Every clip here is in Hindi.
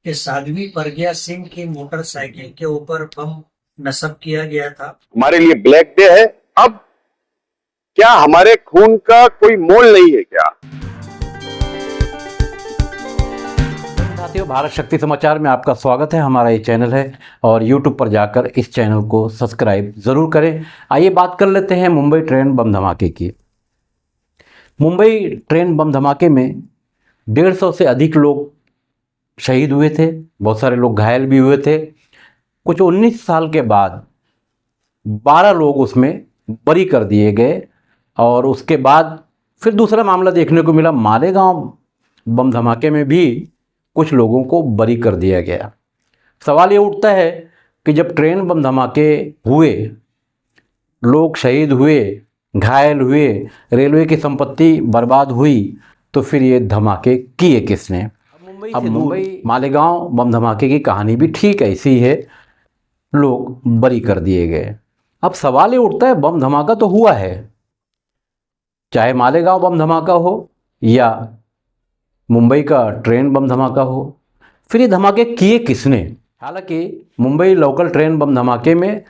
कि साध्वी प्रज्ञा सिंह की मोटरसाइकिल के ऊपर बम नस्ब किया गया था। हमारे लिए ब्लैक डे है। अब क्या हमारे खून का कोई मोल नहीं है क्या? साथियों, भारत शक्ति समाचार में आपका स्वागत है। हमारा ये चैनल है और YouTube पर जाकर इस चैनल को सब्सक्राइब ज़रूर करें। आइए बात कर लेते हैं मुंबई ट्रेन बम धमाके की। मुंबई ट्रेन बम धमाके में 150 से अधिक लोग शहीद हुए थे, बहुत सारे लोग घायल भी हुए थे। कुछ 19 साल के बाद 12 लोग उसमें बरी कर दिए गए और उसके बाद फिर दूसरा मामला देखने को मिला। मालेगांव बम धमाके में भी कुछ लोगों को बरी कर दिया गया। सवाल ये उठता है कि जब ट्रेन बम धमाके हुए, लोग शहीद हुए, घायल हुए, रेलवे की संपत्ति बर्बाद हुई, तो फिर ये धमाके किए किसने? अब मुंबई मालेगांव बम धमाके की कहानी भी ठीक ऐसी है, लोग बरी कर दिए गए। अब सवाल ये उठता है, बम धमाका तो हुआ है, चाहे मालेगांव बम धमाका हो या मुंबई का ट्रेन बम धमाका हो, फिर ये धमाके किए किसने? हालांकि मुंबई लोकल ट्रेन बम धमाके में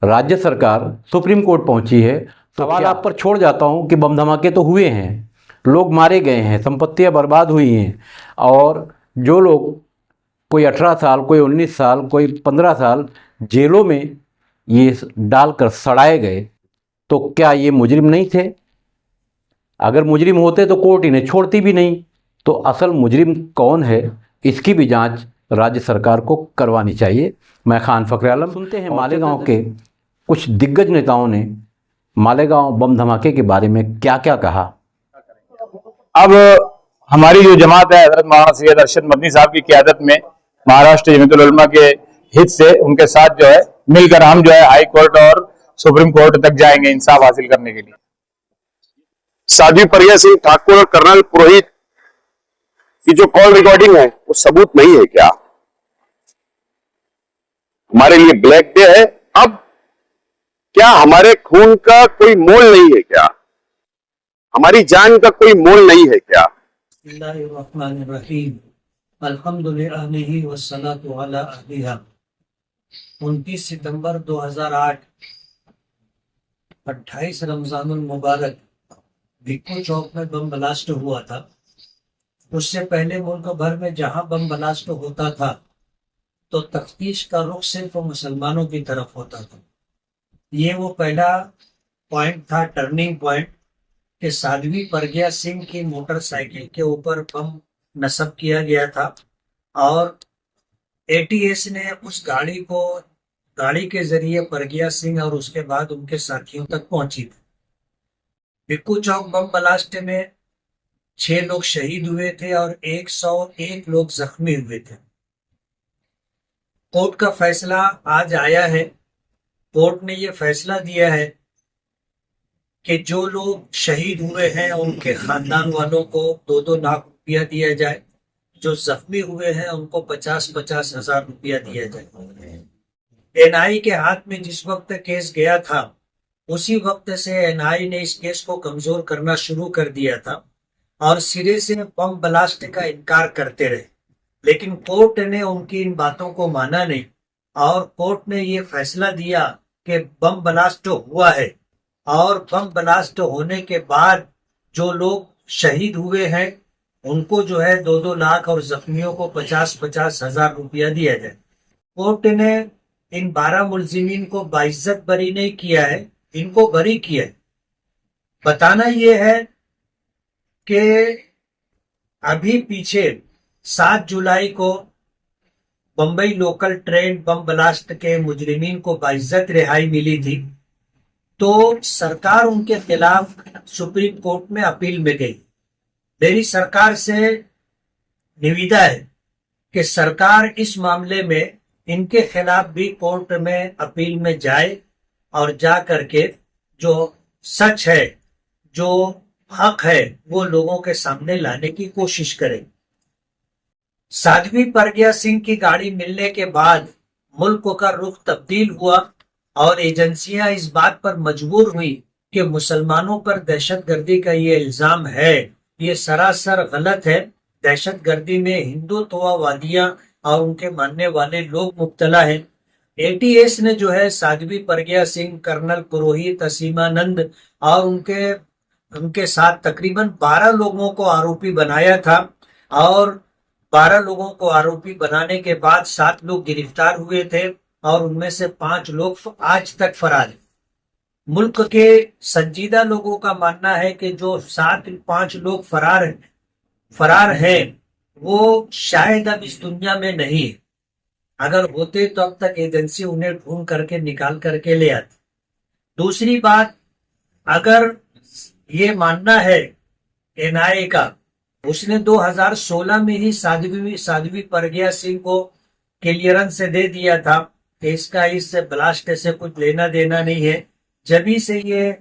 राज्य सरकार सुप्रीम कोर्ट पहुंची है। सवाल आप पर छोड़ जाता हूं कि बम धमाके तो हुए हैं, लोग मारे गए हैं, संपत्तियां बर्बाद हुई हैं, और जो लोग कोई 18 साल, कोई 19 साल, कोई 15 साल जेलों में ये डालकर सड़ाए गए, तो क्या ये मुजरिम नहीं थे? अगर मुजरिम होते तो कोर्ट इन्हें छोड़ती भी नहीं। तो असल मुजरिम कौन है, इसकी भी जांच राज्य सरकार को करवानी चाहिए। मैं खान फखर आलम। सुनते हैं मालेगांव के कुछ दिग्गज नेताओं ने मालेगांव बम धमाके के बारे में क्या क्या कहा। अब हमारी जो जमात है हजरत मौलाना सैयद अरशद मदनी साहब की क़यादत में महाराष्ट्र जमीयतुल उलमा के हित से उनके साथ जो है मिलकर हम जो है हाई कोर्ट और सुप्रीम कोर्ट तक जाएंगे इंसाफ हासिल करने के लिए। साध्वी प्रज्ञा सिंह ठाकुर और कर्नल पुरोहित की जो कॉल रिकॉर्डिंग है वो सबूत नहीं है क्या? हमारे लिए ब्लैक डे है। अब क्या हमारे खून का कोई मोल नहीं है क्या? हमारी जान का कोई मोल नहीं है क्या? बिस्मिल्लाहिर्रहमानिर्रहीम। अल्हम्दुलिल्लाहि वस्सलातु अला अहलिहा। 29 सितंबर 2008, 28 रमजानुल मुबारक भिक्खू चौक में बम ब्लास्ट हुआ था। उससे पहले मुल्क भर में जहां बम ब्लास्ट होता था तो तफ्तीश का रुख सिर्फ मुसलमानों की तरफ होता था। ये वो पहला पॉइंट था, टर्निंग पॉइंट, कि साध्वी प्रज्ञा सिंह की मोटरसाइकिल के ऊपर बम नस्ब किया गया था और एटीएस ने उस गाड़ी के जरिए प्रज्ञा सिंह और उसके बाद उनके साथियों तक पहुंची थी। भिक्खू चौक बम ब्लास्ट में 6 लोग शहीद हुए थे और 101 लोग जख्मी हुए थे। कोर्ट का फैसला आज आया है। कोर्ट ने यह फैसला दिया है कि जो लोग शहीद हुए हैं उनके खानदान वालों को 2-2 लाख रुपया दिया जाए, जो जख्मी हुए हैं उनको 50-50 हजार रुपया दिया जाए। एनआई के हाथ में जिस वक्त केस गया था उसी वक्त से एनआई ने इस केस को कमजोर करना शुरू कर दिया था और सिरे से बम ब्लास्ट का इनकार करते रहे, लेकिन कोर्ट ने उनकी इन बातों को माना नहीं और कोर्ट ने ये फैसला दिया कि बम ब्लास्ट हुआ है और बम ब्लास्ट होने के बाद जो लोग शहीद हुए हैं उनको जो है 2-2 लाख और जख्मियों को 50-50 हजार रुपया दिया जाए। कोर्ट ने इन 12 मुलजिमीन को बाइज्जत बरी नहीं किया है, इनको बरी किया है। बताना यह है कि अभी पीछे 7 जुलाई को Bombay local train bomb blast के मुजरिमीन को बाइज्जत रिहाई मिली थी, तो सरकार उनके खिलाफ सुप्रीम कोर्ट में अपील में गई। मेरी सरकार से निविदा है कि सरकार इस मामले में इनके खिलाफ भी कोर्ट में अपील में जाए और जा करके जो सच है, जो हक है, वो लोगों के सामने लाने की कोशिश करे। साध्वी प्रज्ञा सिंह की गाड़ी मिलने के बाद मुल्क का रुख तब्दील हुआ और एजेंसियां इस बात पर मजबूर हुई कि मुसलमानों पर दहशतगर्दी का ये इल्जाम है, ये सरासर गलत है दहशतगर्दी में हिंदुत्ववादियां और उनके मानने वाले लोग मुब्तला हैं। एटीएस ने जो है साध्वी प्रज्ञा सिंह, कर्नल पुरोहित, असीमानंद और उनके साथ तकरीबन 12 लोगों को आरोपी बनाया था और 12 लोगों को आरोपी बनाने के बाद 7 लोग गिरफ्तार हुए थे और उनमें से 5 लोग आज तक फरार हैं। मुल्क के संजीदा लोगों का मानना है कि जो 5 लोग फरार हैं वो शायद अब इस दुनिया में नहीं है। अगर होते तो अब तक एजेंसी उन्हें ढूंढ करके निकाल करके ले आती। दूसरी बात, अगर ये मानना है एनआईए का, उसने 2016 में ही साध्वी प्रज्ञा सिंह को क्लियरेंस दे दिया था कि इसका इस ब्लास्ट से कुछ लेना देना नहीं है। जभी से ये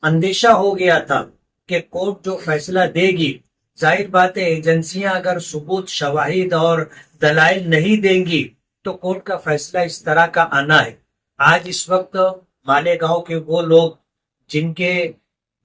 अंदेशा हो गया था कि कोर्ट जो फैसला देगी, जाहिर बात है एजेंसियां अगर सबूत, शवाहिद और दलाइल नहीं देंगी तो कोर्ट का फैसला इस तरह का आना है। आज इस वक्त मालेगांव के वो लोग जिनके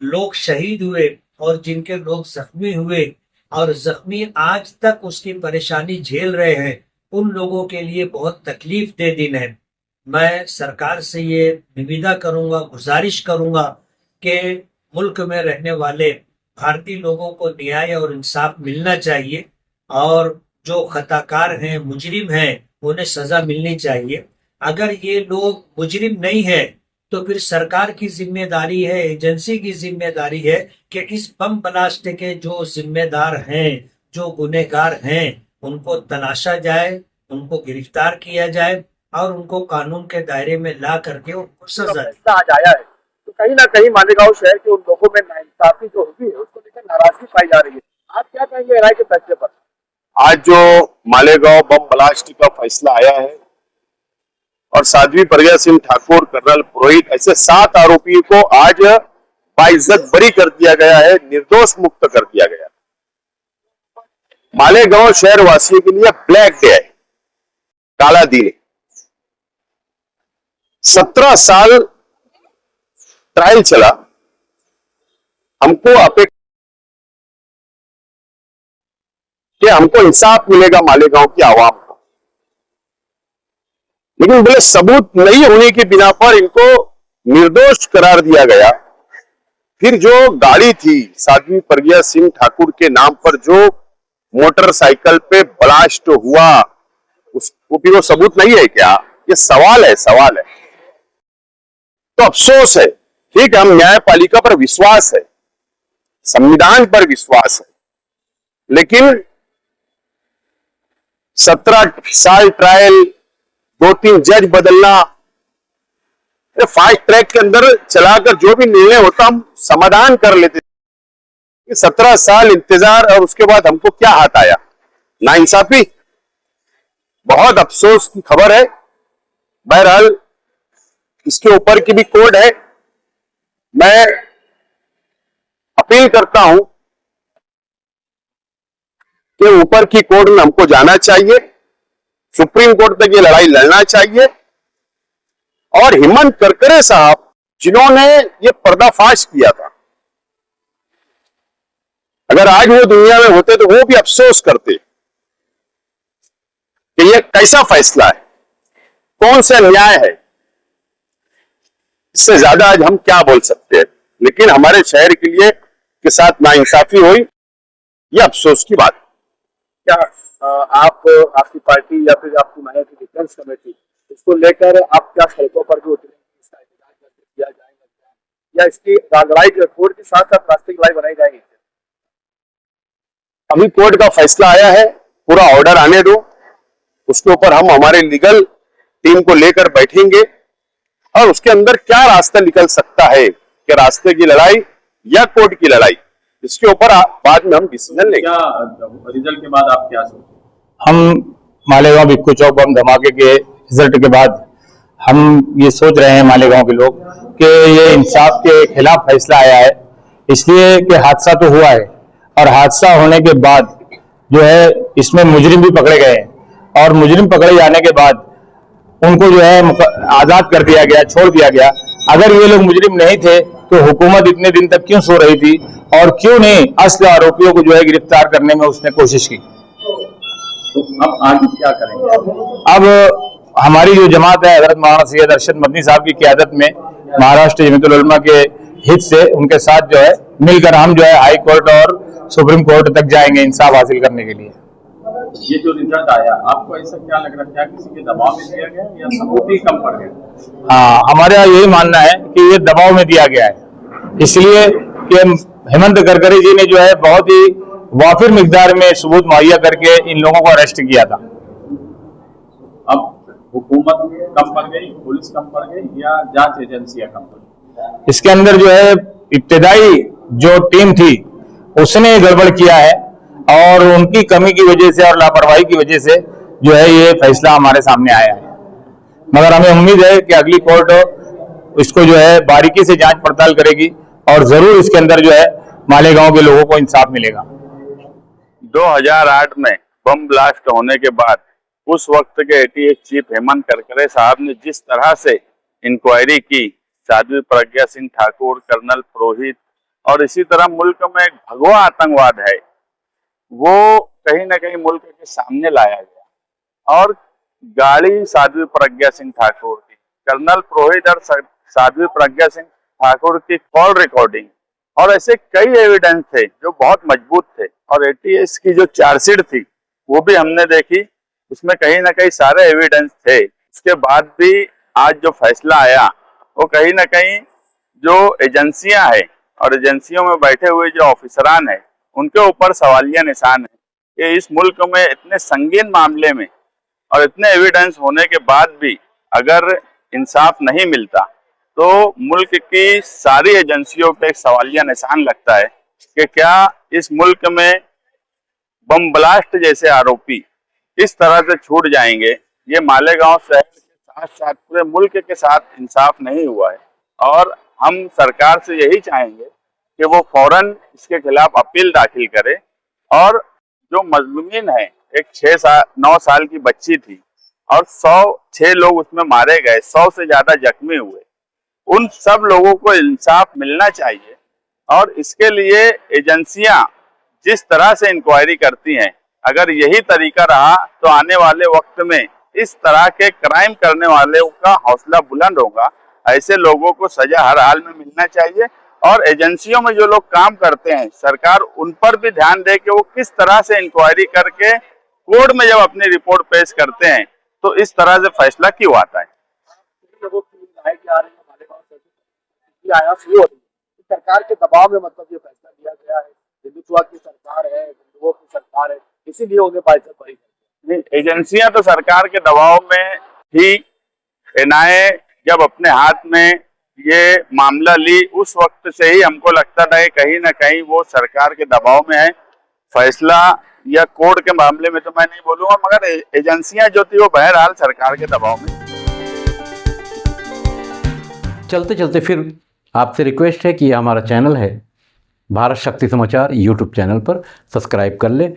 लोग शहीद हुए और जिनके लोग जख्मी हुए और जख्मी आज तक उसकी परेशानी झेल रहे हैं, उन लोगों के लिए बहुत तकलीफ दे दिन है। मैं सरकार से ये निवेदन करूंगा, गुजारिश करूंगा कि मुल्क में रहने वाले भारतीय लोगों को न्याय और इंसाफ मिलना चाहिए और जो खताकार हैं, मुजरिम हैं, उन्हें सजा मिलनी चाहिए। अगर ये लोग मुजरिम नहीं है तो फिर सरकार की जिम्मेदारी है, एजेंसी की जिम्मेदारी है कि इस बम ब्लास्ट के जो जिम्मेदार हैं, जो गुनहगार हैं, उनको तलाशा जाए, उनको गिरफ्तार किया जाए और उनको कानून के दायरे में ला करके उनको सजा आज आया है तो कहीं ना कहीं मालेगांव शहर के उन लोगों में नाइंसाफी जो होती है उसको लेकर नाराजगी पाई जा रही है। आप क्या कहेंगे एनआईए के फैसले पर? आज जो मालेगांव बम ब्लास्ट का फैसला आया है और साध्वी प्रज्ञा सिंह ठाकुर, कर्नल पुरोहित, ऐसे 7 आरोपियों को आज बाइज्जत बरी कर दिया गया है, निर्दोष मुक्त कर दिया गया। मालेगांव शहर वासियों के लिए ब्लैक डे है, काला दिन है। 17 साल ट्रायल चला, हमको अपेक्षा कि हमको इंसाफ मिलेगा मालेगांव की आवाम को, लेकिन बोले सबूत नहीं होने की बिना पर इनको निर्दोष करार दिया गया। फिर जो गाड़ी थी साध्वी प्रज्ञा सिंह ठाकुर के नाम पर जो मोटरसाइकिल पे ब्लास्ट हुआ, उसको भी वो सबूत नहीं है क्या? ये सवाल है। तो अफसोस है। ठीक है, हम न्यायपालिका पर विश्वास है, संविधान पर विश्वास है, लेकिन 17 साल ट्रायल, 2-3 जज बदलना, फास्ट ट्रैक के अंदर चलाकर जो भी निर्णय होता हम समाधान कर लेते। 17 साल इंतजार और उसके बाद हमको क्या हाथ आया? नाइंसाफी। बहुत अफसोस की खबर है। बहरहाल इसके ऊपर की भी कोर्ट है। मैं अपील करता हूं कि ऊपर की कोर्ट में हमको जाना चाहिए, सुप्रीम कोर्ट तक ये लड़ाई लड़ना चाहिए और हेमंत करकरे साहब जिन्होंने ये पर्दाफाश किया था, अगर आज वो दुनिया में होते तो वो भी अफसोस करते कि ये कैसा फैसला है, कौन सा न्याय है। इससे ज्यादा आज हम क्या बोल सकते हैं, लेकिन हमारे शहर के लिए के साथ नाइंसाफी हुई, ये अफसोस की बात। क्या आप, आपकी पार्टी या फिर आपकी मायावती डिफेंस कमेटी, इसको लेकर आप क्या सड़कों पर भी उतरेंगे, इसका इंतजार किया जाएगा या इसकी लड़ाई कोर्ट के साथ साथ रास्ते की लड़ाई बनाई जाएगी? अभी कोर्ट का फैसला आया है, पूरा ऑर्डर आने दो, उसके ऊपर हम हमारे लीगल टीम को लेकर बैठेंगे और उसके अंदर क्या रास्ता निकल सकता है, कि रास्ते की लड़ाई या कोर्ट की लड़ाई, इसके ऊपर बाद में हम डिसीजन लेंगे। रिजल्ट के बाद आप क्या सोचते? हम मालेगांव भिक्खू चौक बम धमाके के रिजल्ट के बाद हम ये सोच रहे हैं मालेगांव के लोग कि ये इंसाफ के खिलाफ फैसला आया है, इसलिए कि हादसा तो हुआ है और हादसा होने के बाद जो है इसमें मुजरिम भी पकड़े गए हैं और मुजरिम पकड़े जाने के बाद उनको जो है आजाद कर दिया गया, छोड़ दिया गया। अगर ये लोग मुजरिम नहीं थे तो हुकूमत इतने दिन तक क्यों सो रही थी और क्यों नहीं असली आरोपियों को जो है गिरफ्तार करने में उसने कोशिश की। तो अब आगे क्या करेंगे? अब हमारी जो जमात है हजरत मौलाना सैयद अरशद मदनी साहब की क़यादत में महाराष्ट्र जमीयतुल उलमा के हित से उनके साथ जो है मिलकर हम जो है हाई कोर्ट और सुप्रीम कोर्ट तक जाएंगे इंसाफ हासिल करने के लिए। ये जो रिजल्ट आया, आपको ऐसा क्या लग रहा है, क्या किसी के दबाव में दिया गया या सबूत ही कम पड़ गया? हाँ, हमारा यही मानना है कि ये दबाव में दिया गया है, इसलिए कि हेमंत करकरे जी ने जो है बहुत ही वाफिर मिकदार में सबूत मुहैया करके इन लोगों को अरेस्ट किया था। अब हुकूमत कम पड़ गई, पुलिस कम पड़ गई या जांच एजेंसियां कम पड़ गई? इसके अंदर जो है इब्तदाई जो टीम थी उसने गड़बड़ किया है और उनकी कमी की वजह से और लापरवाही की वजह से जो है ये फैसला हमारे सामने आया है। मगर हमें उम्मीद है कि अगली कोर्ट इसको जो है बारीकी से जांच पड़ताल करेगी और जरूर इसके अंदर जो है मालेगांव के लोगों को इंसाफ मिलेगा। 2008 में बम ब्लास्ट होने के बाद उस वक्त के एटीएस चीफ हेमंत करकरे साहब ने जिस तरह से इंक्वायरी की, साध्वी प्रज्ञा सिंह ठाकुर, कर्नल पुरोहित और इसी तरह मुल्क में एक भगवा आतंकवाद है वो कहीं ना कहीं मुल्क के सामने लाया गया और गाड़ी साध्वी प्रज्ञा सिंह ठाकुर की, कर्नल पुरोहित और साध्वी प्रज्ञा सिंह ठाकुर की कॉल रिकॉर्डिंग और ऐसे कई एविडेंस थे जो बहुत मजबूत थे और एटीएस की जो चार्जशीट थी वो भी हमने देखी, उसमें कहीं ना कहीं सारे एविडेंस थे। उसके बाद भी आज जो फैसला आया वो कहीं ना कहीं जो एजेंसियां हैं और एजेंसियों में बैठे हुए जो ऑफिसरान हैं उनके ऊपर सवालिया निशान है कि इस मुल्क में इतने संगीन मामले में और इतने एविडेंस होने के बाद भी अगर इंसाफ नहीं मिलता तो मुल्क की सारी एजेंसियों पे एक सवालिया निशान लगता है कि क्या इस मुल्क में बम ब्लास्ट जैसे आरोपी इस तरह से छूट जाएंगे। ये मालेगांव शहर के साथ साथ पूरे मुल्क के साथ इंसाफ नहीं हुआ है और हम सरकार से यही चाहेंगे कि वो फौरन इसके खिलाफ अपील दाखिल करे और जो मजलूमीन है, एक 9 साल की बच्ची थी और 6 लोग उसमें मारे गए, 100 से ज्यादा जख्मी हुए, उन सब लोगों को इंसाफ मिलना चाहिए और इसके लिए एजेंसियां जिस तरह से इंक्वायरी करती हैं अगर यही तरीका रहा तो आने वाले वक्त में इस तरह के क्राइम करने वाले का हौसला बुलंद होगा। ऐसे लोगों को सजा हर हाल में मिलना चाहिए और एजेंसियों में जो लोग काम करते हैं सरकार उन पर भी ध्यान दे कि वो किस तरह से इंक्वायरी करके कोर्ट में जब अपनी रिपोर्ट पेश करते हैं तो इस तरह से फैसला क्यों आता है। सरकार के दबाव में मतलब ये फैसला लिया गया है, हिंदुत्व की सरकार है, हिंदुओं की सरकार है, इसीलिए उन्हें बाइज्जत बरी नहीं। एजेंसियां तो सरकार के दबाव में ही, एनआईए जब अपने हाथ में ये मामला ली उस वक्त से ही हमको लगता था कि कहीं ना कहीं वो सरकार के दबाव में है। फैसला या कोर्ट के मामले में तो मैं नहीं बोलूंगा मगर एजेंसियां जो थी वो बहरहाल सरकार के दबाव में। चलते चलते फिर आपसे रिक्वेस्ट है कि हमारा चैनल है भारत शक्ति समाचार यूट्यूब चैनल पर सब्सक्राइब कर लें